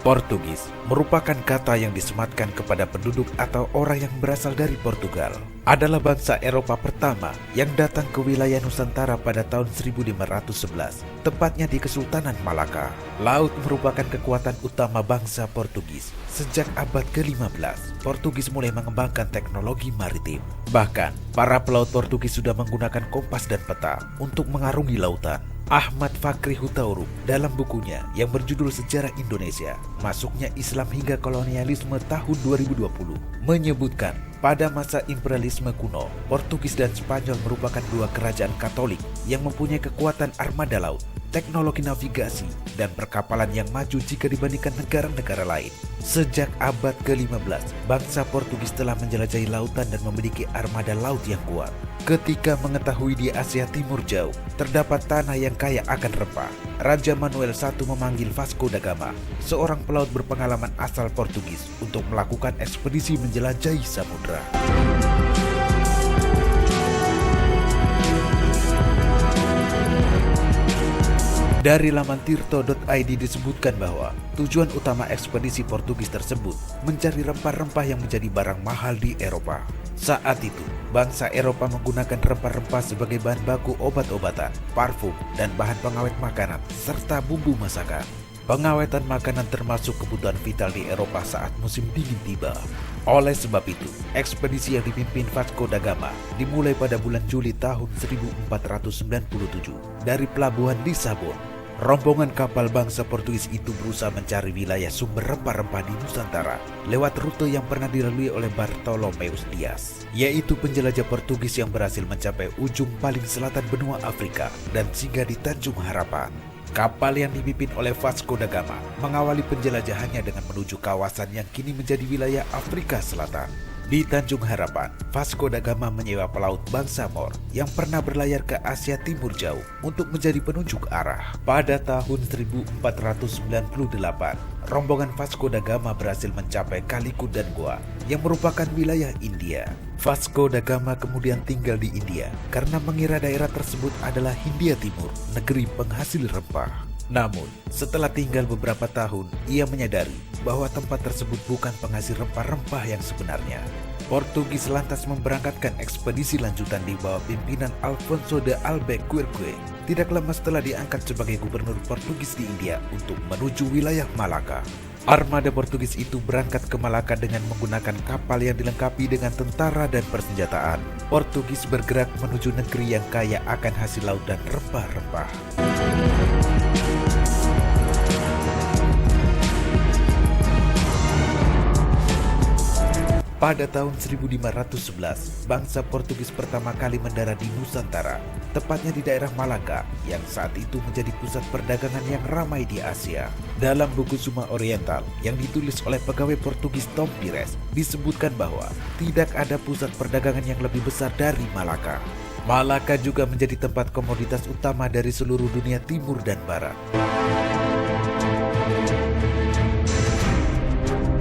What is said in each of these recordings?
Portugis merupakan kata yang disematkan kepada penduduk atau orang yang berasal dari Portugal. Adalah bangsa Eropa pertama yang datang ke wilayah Nusantara pada tahun 1511, tepatnya di Kesultanan Malaka. Laut merupakan kekuatan utama bangsa Portugis. Sejak abad ke-15, Portugis mulai mengembangkan teknologi maritim. Bahkan, para pelaut Portugis sudah menggunakan kompas dan peta untuk mengarungi lautan. Ahmad Fakri Hutauruk dalam bukunya yang berjudul Sejarah Indonesia, Masuknya Islam hingga Kolonialisme tahun 2020 menyebutkan pada masa imperialisme kuno, Portugis dan Spanyol merupakan dua kerajaan Katolik yang mempunyai kekuatan armada laut, teknologi navigasi, dan perkapalan yang maju jika dibandingkan negara-negara lain. Sejak abad ke-15, bangsa Portugis telah menjelajahi lautan dan memiliki armada laut yang kuat. Ketika mengetahui di Asia Timur jauh terdapat tanah yang kaya akan rempah, Raja Manuel I memanggil Vasco da Gama, seorang pelaut berpengalaman asal Portugis, untuk melakukan ekspedisi menjelajahi samudera. Dari laman tirto.id disebutkan bahwa tujuan utama ekspedisi Portugis tersebut mencari rempah-rempah yang menjadi barang mahal di Eropa. Saat itu, bangsa Eropa menggunakan rempah-rempah sebagai bahan baku obat-obatan, parfum, dan bahan pengawet makanan, serta bumbu masakan. Pengawetan makanan termasuk kebutuhan vital di Eropa saat musim dingin tiba. Oleh sebab itu, ekspedisi yang dipimpin Vasco da Gama dimulai pada bulan Juli tahun 1497 dari pelabuhan Lisabon. Rombongan kapal bangsa Portugis itu berusaha mencari wilayah sumber rempah-rempah di Nusantara lewat rute yang pernah dilalui oleh Bartolomeus Dias, yaitu penjelajah Portugis yang berhasil mencapai ujung paling selatan benua Afrika dan singgah di Tanjung Harapan. Kapal yang dipimpin oleh Vasco da Gama mengawali penjelajahannya dengan menuju kawasan yang kini menjadi wilayah Afrika Selatan. Di Tanjung Harapan, Vasco da Gama menyewa pelaut bangsa Mor yang pernah berlayar ke Asia Timur jauh untuk menjadi penunjuk arah. Pada tahun 1498, rombongan Vasco da Gama berhasil mencapai Calicut dan Goa yang merupakan wilayah India. Vasco da Gama kemudian tinggal di India karena mengira daerah tersebut adalah Hindia Timur, negeri penghasil rempah. Namun, setelah tinggal beberapa tahun, ia menyadari bahwa tempat tersebut bukan penghasil rempah-rempah yang sebenarnya. Portugis lantas memberangkatkan ekspedisi lanjutan di bawah pimpinan Alfonso de Albuquerque. Tidak lama setelah diangkat sebagai gubernur Portugis di India untuk menuju wilayah Malaka. Armada Portugis itu berangkat ke Malaka dengan menggunakan kapal yang dilengkapi dengan tentara dan persenjataan. Portugis bergerak menuju negeri yang kaya akan hasil laut dan rempah-rempah. Pada tahun 1511, bangsa Portugis pertama kali mendarat di Nusantara, tepatnya di daerah Malaka, yang saat itu menjadi pusat perdagangan yang ramai di Asia. Dalam buku Suma Oriental yang ditulis oleh pegawai Portugis Tom Pires, disebutkan bahwa tidak ada pusat perdagangan yang lebih besar dari Malaka. Malaka juga menjadi tempat komoditas utama dari seluruh dunia timur dan barat.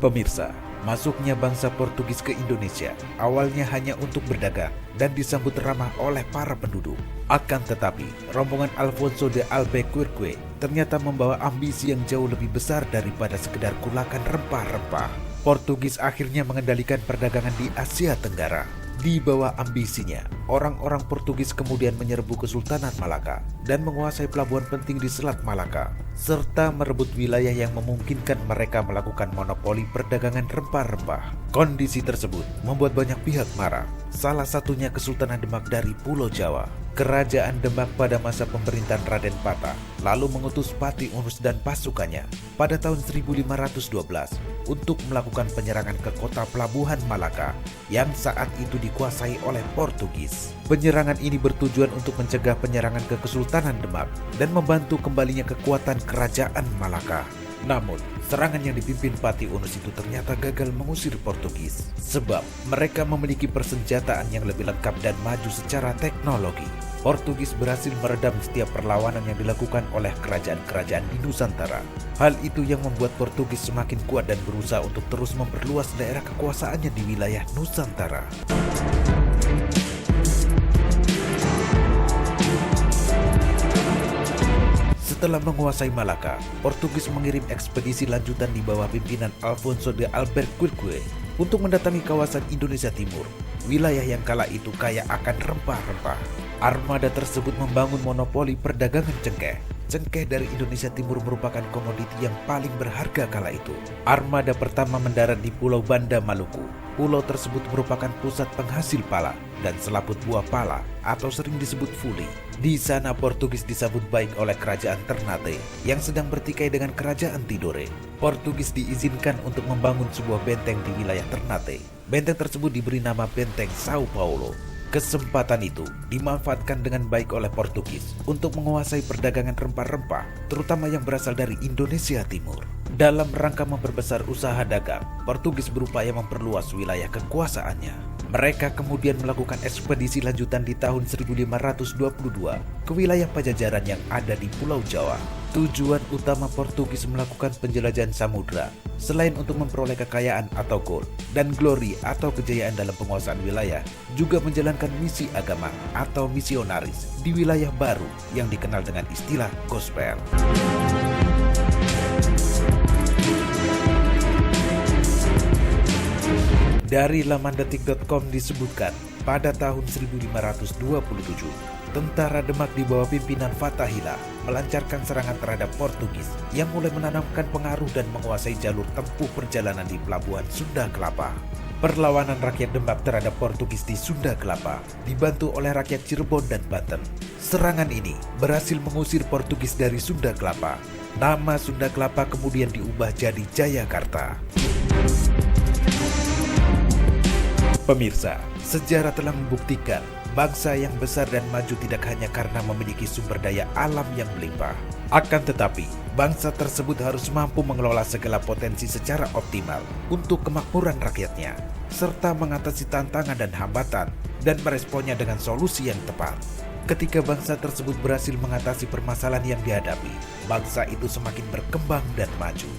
Pemirsa, masuknya bangsa Portugis ke Indonesia awalnya hanya untuk berdagang dan disambut ramah oleh para penduduk. Akan tetapi, rombongan Alfonso de Albuquerque ternyata membawa ambisi yang jauh lebih besar daripada sekedar kulakan rempah-rempah. Portugis akhirnya mengendalikan perdagangan di Asia Tenggara. Di bawah ambisinya, orang-orang Portugis kemudian menyerbu Kesultanan Malaka dan menguasai pelabuhan penting di Selat Malaka, serta merebut wilayah yang memungkinkan mereka melakukan monopoli perdagangan rempah-rempah. Kondisi tersebut membuat banyak pihak marah, salah satunya Kesultanan Demak dari Pulau Jawa. Kerajaan Demak pada masa pemerintahan Raden Patah lalu mengutus Pati Unus dan pasukannya pada tahun 1512 untuk melakukan penyerangan ke kota pelabuhan Malaka yang saat itu dikuasai oleh Portugis. Penyerangan ini bertujuan untuk mencegah penyerangan ke Kesultanan Demak dan membantu kembalinya kekuatan kerajaan Malaka. Namun, serangan yang dipimpin Pati Unus itu ternyata gagal mengusir Portugis, sebab mereka memiliki persenjataan yang lebih lengkap dan maju secara teknologi. Portugis berhasil meredam setiap perlawanan yang dilakukan oleh kerajaan-kerajaan di Nusantara. Hal itu yang membuat Portugis semakin kuat dan berusaha untuk terus memperluas daerah kekuasaannya di wilayah Nusantara. Setelah menguasai Malaka, Portugis mengirim ekspedisi lanjutan di bawah pimpinan Alfonso de Albuquerque untuk mendatangi kawasan Indonesia Timur, wilayah yang kala itu kaya akan rempah-rempah. Armada tersebut membangun monopoli perdagangan cengkeh. Cengkeh dari Indonesia Timur merupakan komoditi yang paling berharga kala itu. Armada pertama mendarat di Pulau Banda, Maluku. Pulau tersebut merupakan pusat penghasil pala dan selaput buah pala atau sering disebut fuli. Di sana Portugis disambut baik oleh kerajaan Ternate yang sedang bertikai dengan kerajaan Tidore. Portugis diizinkan untuk membangun sebuah benteng di wilayah Ternate. Benteng tersebut diberi nama Benteng Sao Paulo. Kesempatan itu dimanfaatkan dengan baik oleh Portugis untuk menguasai perdagangan rempah-rempah, terutama yang berasal dari Indonesia Timur. Dalam rangka memperbesar usaha dagang, Portugis berupaya memperluas wilayah kekuasaannya. Mereka kemudian melakukan ekspedisi lanjutan di tahun 1522 ke wilayah Pajajaran yang ada di Pulau Jawa. Tujuan utama Portugis melakukan penjelajahan samudra, selain untuk memperoleh kekayaan atau gold dan glory atau kejayaan dalam penguasaan wilayah, juga menjalankan misi agama atau misionaris di wilayah baru yang dikenal dengan istilah gospel. Dari laman detik.com disebutkan, pada tahun 1527, tentara Demak di bawah pimpinan Fathahillah melancarkan serangan terhadap Portugis yang mulai menanamkan pengaruh dan menguasai jalur tempuh perjalanan di Pelabuhan Sunda Kelapa. Perlawanan rakyat Demak terhadap Portugis di Sunda Kelapa dibantu oleh rakyat Cirebon dan Banten. Serangan ini berhasil mengusir Portugis dari Sunda Kelapa. Nama Sunda Kelapa kemudian diubah jadi Jayakarta. Pemirsa, sejarah telah membuktikan bangsa yang besar dan maju tidak hanya karena memiliki sumber daya alam yang melimpah. Akan tetapi, bangsa tersebut harus mampu mengelola segala potensi secara optimal untuk kemakmuran rakyatnya, serta mengatasi tantangan dan hambatan dan meresponnya dengan solusi yang tepat. Ketika bangsa tersebut berhasil mengatasi permasalahan yang dihadapi, bangsa itu semakin berkembang dan maju.